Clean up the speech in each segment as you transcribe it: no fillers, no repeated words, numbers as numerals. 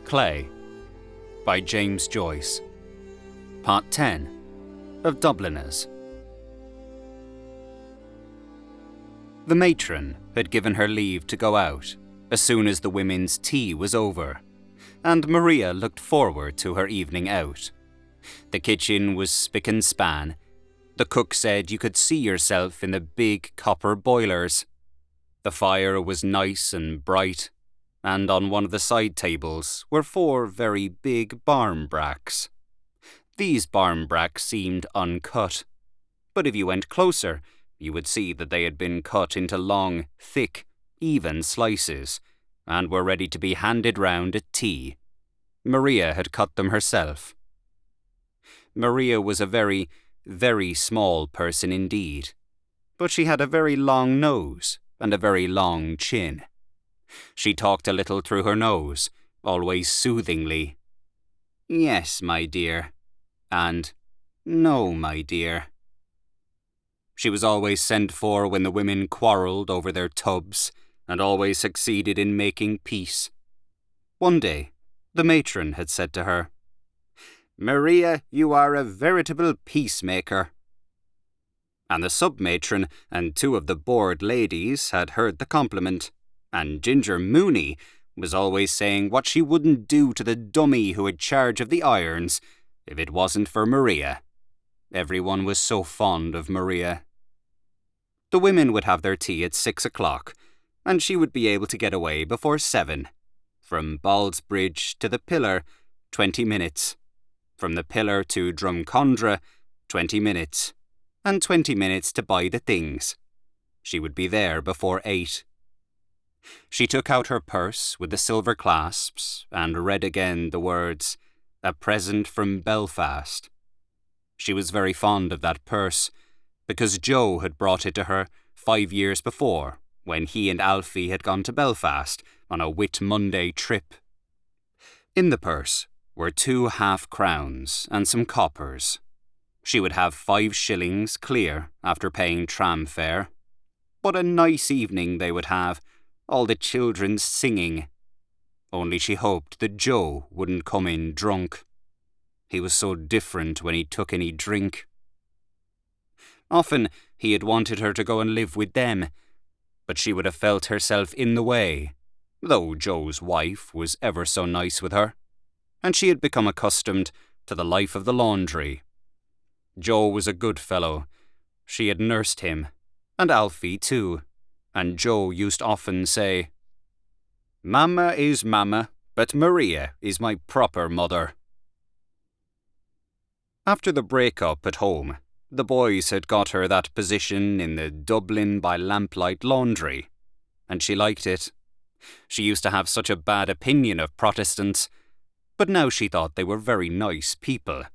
Clay by James Joyce. Part 10 of Dubliners. The matron had given her leave to go out as soon as the women's tea was over, and Maria looked forward to her evening out. The kitchen was spick and span. The cook said you could see yourself in the big copper boilers. The fire was nice and bright, and on one of the side tables were 4 very big barmbracks. These barmbracks seemed uncut, but if you went closer, you would see that they had been cut into long, thick, even slices, and were ready to be handed round at tea. Maria had cut them herself. Maria was a very, very small person indeed, but she had a very long nose and a very long chin. She talked a little through her nose, always soothingly. "Yes, my dear," and "No, my dear." She was always sent for when the women quarrelled over their tubs, and always succeeded in making peace. One day, the matron had said to her, "Maria, you are a veritable peacemaker." And the sub-matron and 2 of the bored ladies had heard the compliment, and Ginger Mooney was always saying what she wouldn't do to the dummy who had charge of the irons if it wasn't for Maria. Everyone was so fond of Maria. The women would have their tea at 6 o'clock, and she would be able to get away before 7. From Ballsbridge to the Pillar, 20 minutes. From the Pillar to Drumcondra, 20 minutes. And 20 minutes to buy the things. She would be there before 8. She took out her purse with the silver clasps and read again the words, "A present from Belfast." She was very fond of that purse, because Joe had brought it to her 5 years before, when he and Alphy had gone to Belfast on a Whit Monday trip. In the purse were 2 half-crowns and some coppers. She would have 5 shillings clear after paying tram fare. What a nice evening they would have, all the children singing. Only she hoped that Joe wouldn't come in drunk. He was so different when he took any drink. Often he had wanted her to go and live with them, but she would have felt herself in the way, though Joe's wife was ever so nice with her, and she had become accustomed to the life of the laundry. Joe was a good fellow. She had nursed him, and Alfie too, and Joe used often say, "Mamma is mamma, but Maria is my proper mother." After the break-up at home, the boys had got her that position in the Dublin by Lamplight laundry, and she liked it. She used to have such a bad opinion of Protestants, but now she thought they were very nice people,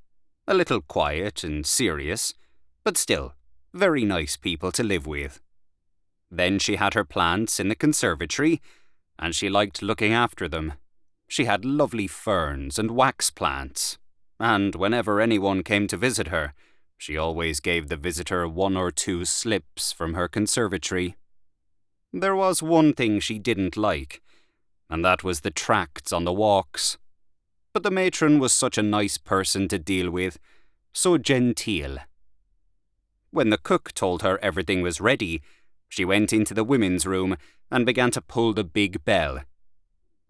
a little quiet and serious, but still very nice people to live with. Then she had her plants in the conservatory, and she liked looking after them. She had lovely ferns and wax plants, and whenever anyone came to visit her, she always gave the visitor 1 or 2 slips from her conservatory. There was one thing she didn't like, and that was the tracts on the walks. But the matron was such a nice person to deal with, so genteel. When the cook told her everything was ready, she went into the women's room and began to pull the big bell.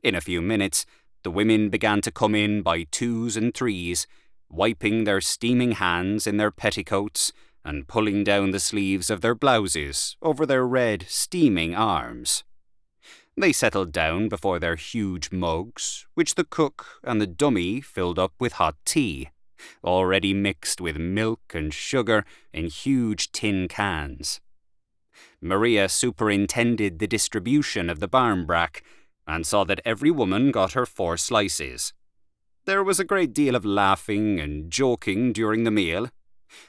In a few minutes, the women began to come in by 2s and 3s, wiping their steaming hands in their petticoats and pulling down the sleeves of their blouses over their red, steaming arms. They settled down before their huge mugs, which the cook and the dummy filled up with hot tea, already mixed with milk and sugar in huge tin cans. Maria superintended the distribution of the barmbrack and saw that every woman got her 4 slices. There was a great deal of laughing and joking during the meal.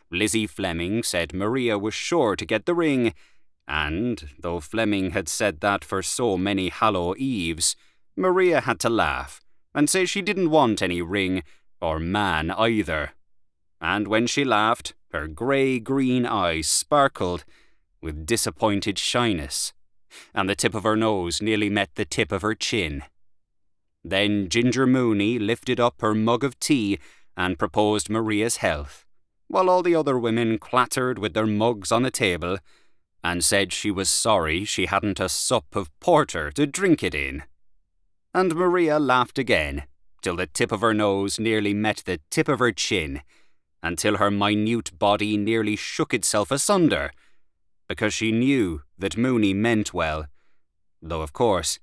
Lizzie Fleming said Maria was sure to get the ring, and, though Fleming had said that for so many Hallow Eves, Maria had to laugh and say she didn't want any ring, or man either. And when she laughed, her grey-green eyes sparkled with disappointed shyness, and the tip of her nose nearly met the tip of her chin. Then Ginger Mooney lifted up her mug of tea and proposed Maria's health, while all the other women clattered with their mugs on the table and said she was sorry she hadn't a sup of porter to drink it in. And Maria laughed again, till the tip of her nose nearly met the tip of her chin, until her minute body nearly shook itself asunder, because she knew that Mooney meant well, though of course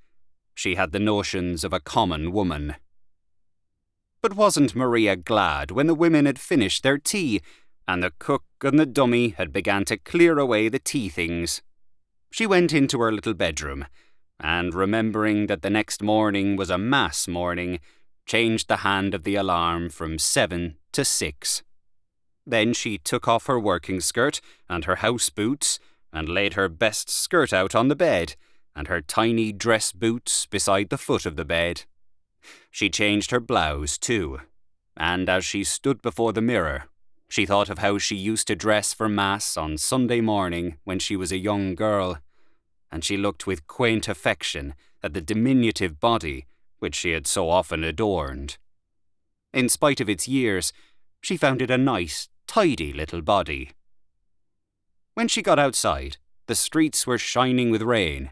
she had the notions of a common woman. But wasn't Maria glad when the women had finished their tea, and the cook and the dummy had begun to clear away the tea things? She went into her little bedroom, and remembering that the next morning was a mass morning, changed the hand of the alarm from 7 to 6. Then she took off her working skirt and her house boots, and laid her best skirt out on the bed, and her tiny dress boots beside the foot of the bed. She changed her blouse too, and as she stood before the mirror, she thought of how she used to dress for Mass on Sunday morning when she was a young girl, and she looked with quaint affection at the diminutive body which she had so often adorned. In spite of its years, she found it a nice, tidy little body. When she got outside, the streets were shining with rain,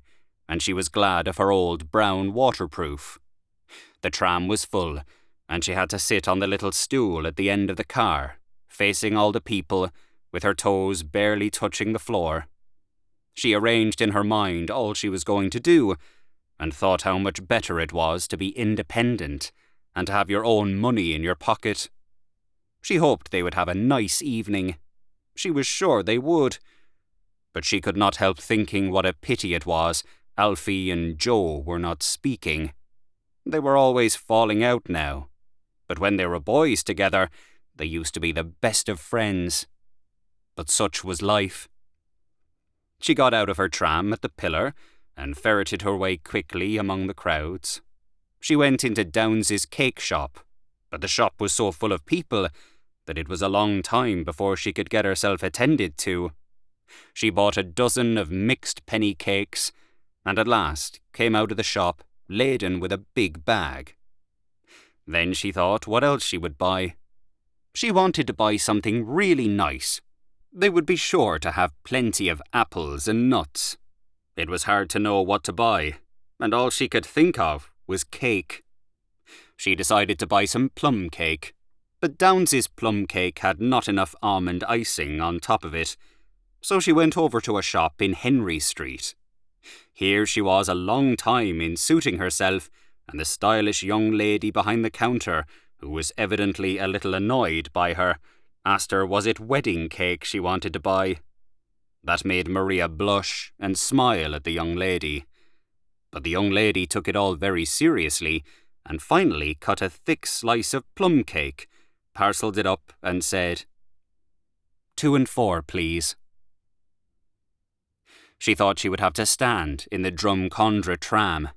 and she was glad of her old brown waterproof. The tram was full, and she had to sit on the little stool at the end of the car, facing all the people, with her toes barely touching the floor. She arranged in her mind all she was going to do, and thought how much better it was to be independent and to have your own money in your pocket. She hoped they would have a nice evening. She was sure they would. But she could not help thinking what a pity it was Alphy and Joe were not speaking. They were always falling out now, but when they were boys together, they used to be the best of friends. But such was life. She got out of her tram at the pillar and ferreted her way quickly among the crowds. She went into Downes's cake shop, but the shop was so full of people that it was a long time before she could get herself attended to. She bought a dozen of mixed penny cakes, and at last came out of the shop laden with a big bag. Then she thought what else she would buy. She wanted to buy something really nice. They would be sure to have plenty of apples and nuts. It was hard to know what to buy, and all she could think of was cake. She decided to buy some plum cake, but Downes's plum cake had not enough almond icing on top of it, so she went over to a shop in Henry Street. Here she was a long time in suiting herself, and the stylish young lady behind the counter, who was evidently a little annoyed by her, asked her was it wedding cake she wanted to buy. That made Maria blush and smile at the young lady. But the young lady took it all very seriously, and finally cut a thick slice of plum cake, parcelled it up, and said, 2 and 4, please. She thought she would have to stand in the Drumcondra tram,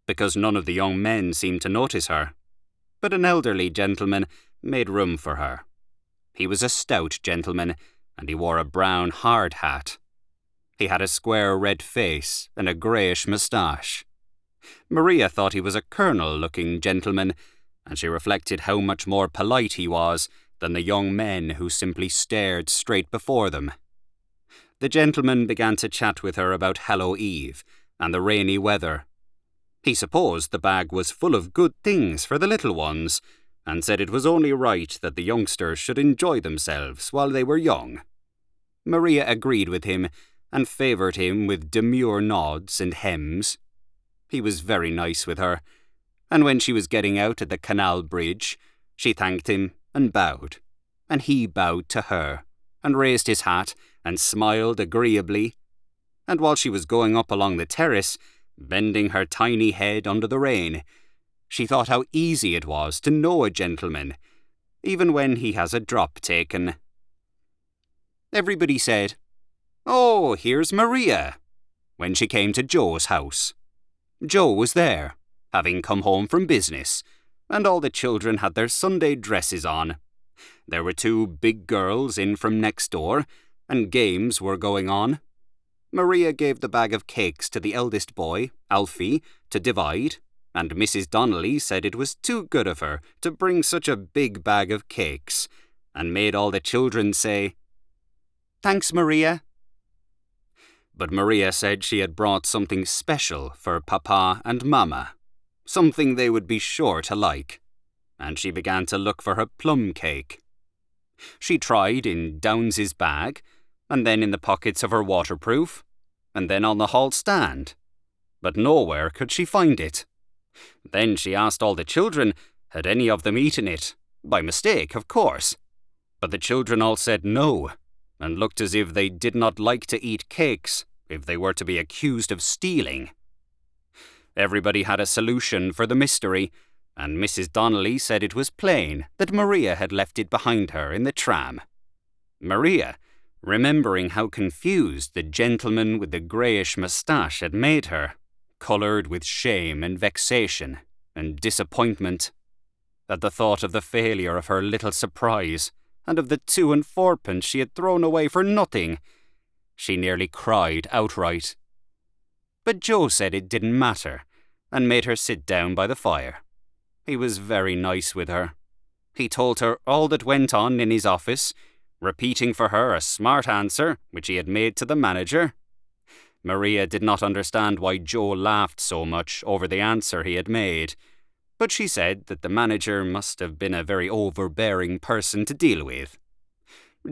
because none of the young men seemed to notice her. But an elderly gentleman made room for her. He was a stout gentleman, and he wore a brown hard hat. He had a square red face and a greyish moustache. Maria thought he was a colonel-looking gentleman, and she reflected how much more polite he was than the young men who simply stared straight before them. The gentleman began to chat with her about Hallow Eve and the rainy weather. He supposed the bag was full of good things for the little ones, and said it was only right that the youngsters should enjoy themselves while they were young. Maria agreed with him and favoured him with demure nods and hems. He was very nice with her, and when she was getting out at the canal bridge, she thanked him and bowed, and he bowed to her, and raised his hat and smiled agreeably, and while she was going up along the terrace, bending her tiny head under the rain, she thought how easy it was to know a gentleman, even when he has a drop taken. Everybody said, "Oh, here's Maria," when she came to Joe's house. Joe was there, having come home from business, and all the children had their Sunday dresses on. There were 2 big girls in from next door, and games were going on. Maria gave the bag of cakes to the eldest boy, Alphy, to divide, and Mrs. Donnelly said it was too good of her to bring such a big bag of cakes, and made all the children say, "Thanks, Maria." But Maria said she had brought something special for Papa and Mama, something they would be sure to like, and she began to look for her plum cake. She tried in Downes's bag, and then in the pockets of her waterproof, and then on the hall stand, but nowhere could she find it. Then she asked all the children, had any of them eaten it, by mistake, of course. But the children all said no, and looked as if they did not like to eat cakes if they were to be accused of stealing. Everybody had a solution for the mystery, and Mrs. Donnelly said it was plain that Maria had left it behind her in the tram. Maria, remembering how confused the gentleman with the greyish moustache had made her, coloured with shame and vexation and disappointment at the thought of the failure of her little surprise and of the 2 and 4pence she had thrown away for nothing. She nearly cried outright. But Joe said it didn't matter, and made her sit down by the fire. He was very nice with her. He told her all that went on in his office, repeating for her a smart answer which he had made to the manager. Maria did not understand why Joe laughed so much over the answer he had made, but she said that the manager must have been a very overbearing person to deal with.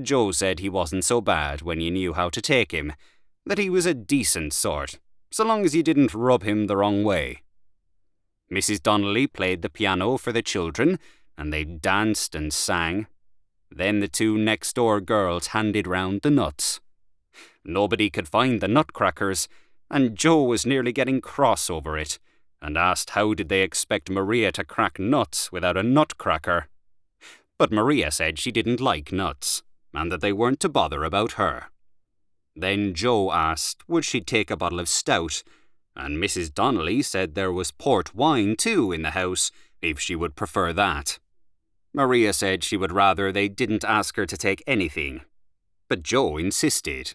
Joe said he wasn't so bad when you knew how to take him, that he was a decent sort, so long as you didn't rub him the wrong way. Mrs. Donnelly played the piano for the children, and they danced and sang. Then the 2 next-door girls handed round the nuts. Nobody could find the nutcrackers, and Joe was nearly getting cross over it, and asked how did they expect Maria to crack nuts without a nutcracker. But Maria said she didn't like nuts, and that they weren't to bother about her. Then Joe asked would she take a bottle of stout, and Mrs. Donnelly said there was port wine too in the house, if she would prefer that. Maria said she would rather they didn't ask her to take anything, but Joe insisted.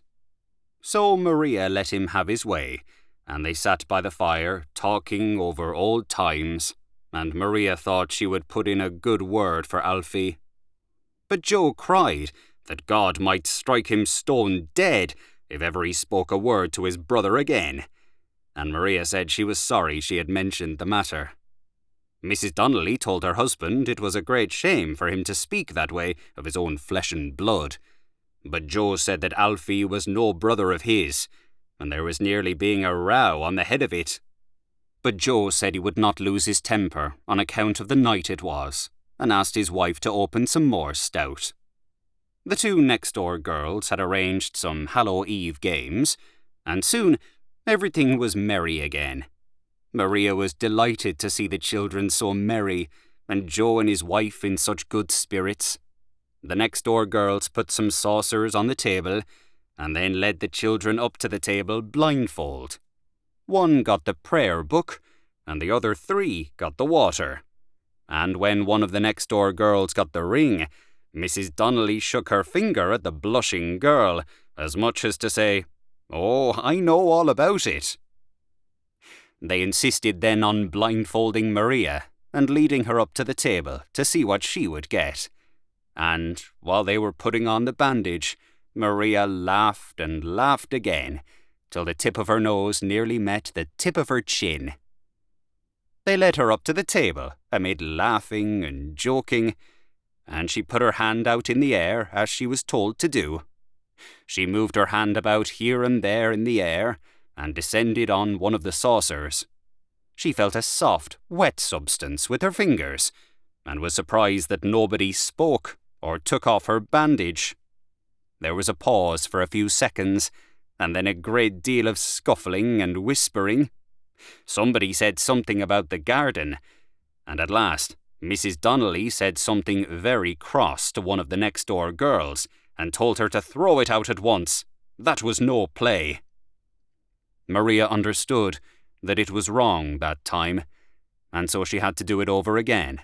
So Maria let him have his way, and they sat by the fire talking over old times, and Maria thought she would put in a good word for Alphy. But Joe cried that God might strike him stone dead if ever he spoke a word to his brother again, and Maria said she was sorry she had mentioned the matter. Mrs. Donnelly told her husband it was a great shame for him to speak that way of his own flesh and blood, but Joe said that Alphy was no brother of his, and there was nearly being a row on the head of it. But Joe said he would not lose his temper on account of the night it was, and asked his wife to open some more stout. The 2 next-door girls had arranged some Hallow Eve games, and soon everything was merry again. Maria was delighted to see the children so merry, and Joe and his wife in such good spirits. The next-door girls put some saucers on the table, and then led the children up to the table blindfold. 1 got the prayer book, and the other 3 got the water. And when one of the next-door girls got the ring, Mrs. Donnelly shook her finger at the blushing girl, as much as to say, "Oh, I know all about it." They insisted then on blindfolding Maria, and leading her up to the table to see what she would get. And, while they were putting on the bandage, Maria laughed and laughed again, till the tip of her nose nearly met the tip of her chin. They led her up to the table, amid laughing and joking, and she put her hand out in the air as she was told to do. She moved her hand about here and there in the air, and descended on one of the saucers. She felt a soft, wet substance with her fingers, and was surprised that nobody spoke or took off her bandage. There was a pause for a few seconds, and then a great deal of scuffling and whispering. Somebody said something about the garden, and at last Mrs. Donnelly said something very cross to one of the next-door girls, and told her to throw it out at once. That was no play. Maria understood that it was wrong that time, and so she had to do it over again.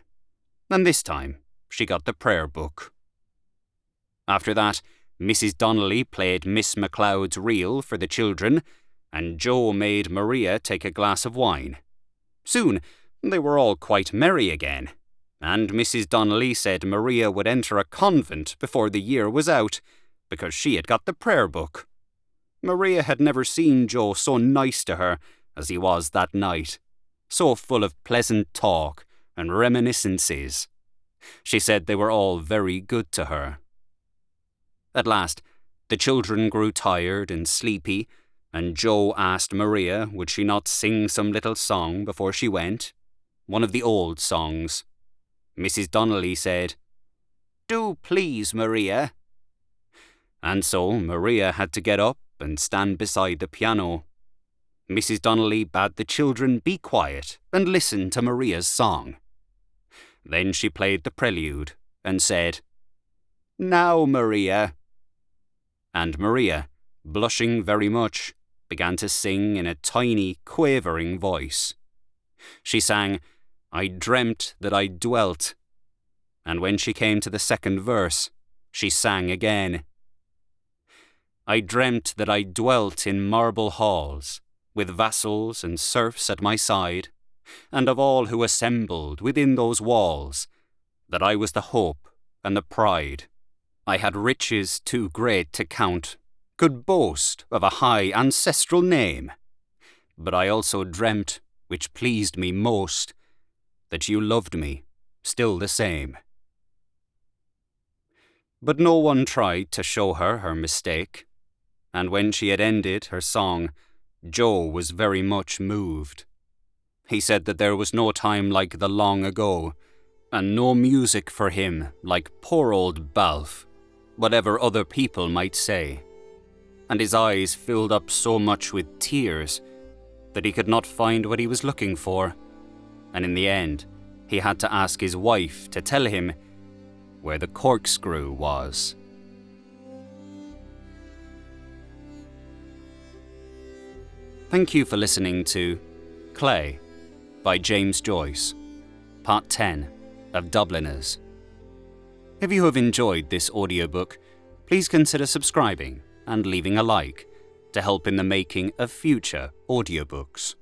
And this time she got the prayer book. After that, Mrs. Donnelly played Miss MacLeod's reel for the children, and Joe made Maria take a glass of wine. Soon, They were all quite merry again, and Mrs. Donnelly said Maria would enter a convent before the year was out, because she had got the prayer book. Maria had never seen Joe so nice to her as he was that night, so full of pleasant talk and reminiscences. She said they were all very good to her. At last, the children grew tired and sleepy, and Joe asked Maria would she not sing some little song before she went, one of the old songs. Mrs. Donnelly said, "Do please, Maria." And so Maria had to get up and stand beside the piano. Mrs. Donnelly bade the children be quiet and listen to Maria's song. Then she played the prelude and said, "Now, Maria." And Maria, blushing very much, began to sing in a tiny, quavering voice. She sang, "I dreamt that I dwelt," and when she came to the second verse, she sang again, "I dreamt that I dwelt in marble halls, with vassals and serfs at my side, and of all who assembled within those walls, that I was the hope and the pride. I had riches too great to count, could boast of a high ancestral name. But I also dreamt, which pleased me most, that you loved me, still the same." But no one tried to show her her mistake, and when she had ended her song, Joe was very much moved. He said that there was no time like the long ago, and no music for him like poor old Balf, whatever other people might say. And his eyes filled up so much with tears that he could not find what he was looking for, and in the end he had to ask his wife to tell him where the corkscrew was. Thank you for listening to Clay by James Joyce, Part 10 of Dubliners. If you have enjoyed this audiobook, please consider subscribing and leaving a like to help in the making of future audiobooks.